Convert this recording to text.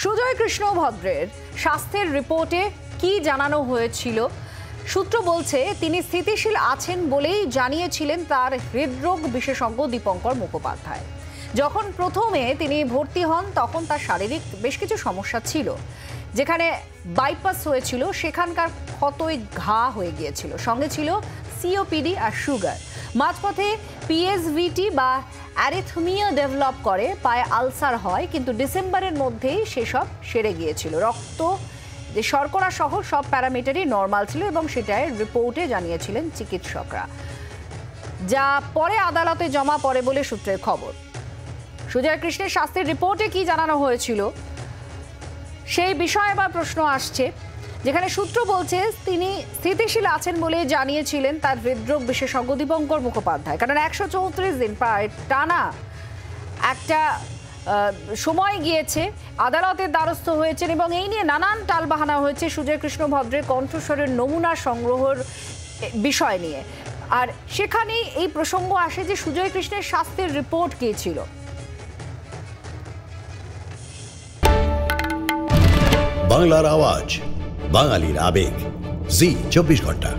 সুজয় কৃষ্ণ ভদ্রের স্বাস্থ্যের রিপোর্টে কি জানানো হয়েছিল? সূত্র বলছে তিনি স্থিতিশীল আছেন বলেই জানিয়েছিলেন তার হৃদরোগ বিশেষজ্ঞ দীপঙ্কর মুখোপাধ্যায়। যখন প্রথমে তিনি ভর্তি হন তখন তার শারীরিক বেশ কিছু সমস্যা ছিল। যেখানে বাইপাস হয়েছিল সেখানকার ক্ষতই ঘা হয়ে গিয়েছিল, সঙ্গে ছিল সিওপিডি আর সুগার। মাঝপথে পিএসভিটি বা অ্যারিথমিয়া ডেভেলপ করে, পায়ে আলসার হয়, কিন্তু ডিসেম্বরের মধ্যেই সেসব সেরে গিয়েছিল। রক্ত, শর্করা সহ সব প্যারামিটারই নর্মাল ছিল এবং সেটাই রিপোর্টে জানিয়েছিলেন চিকিৎসকরা, যা পরে আদালতে জমা পড়ে বলে সূত্রের খবর। সুজয় কৃষ্ণের স্বাস্থ্যের রিপোর্টে কি জানানো হয়েছিল সেই বিষয়ে এবার প্রশ্ন আসছে, যেখানে সূত্র বলছে তিনি স্থিতিশীল আছেন বলে জানিয়েছিলেন তার হৃদরোগ বিশেষজ্ঞ দীপঙ্কর মুখোপাধ্যায়। কারণ 134 দিন প্রায় টানা একটা সময় গিয়েছে, আদালতের দ্বারস্থ হয়েছেন এবং এই নিয়ে নানান টালবাহানা হয়েছে সুজয় কৃষ্ণ ভদ্রের কণ্ঠস্বরের নমুনা সংগ্রহের বিষয় নিয়ে। আর সেখানেই এই প্রসঙ্গ আসে যে সুজয় কৃষ্ণের স্বাস্থ্যের রিপোর্ট কি ছিল। বাংলার আওয়াজ, বাঙালির আবেগ, জি 24 ঘন্টা।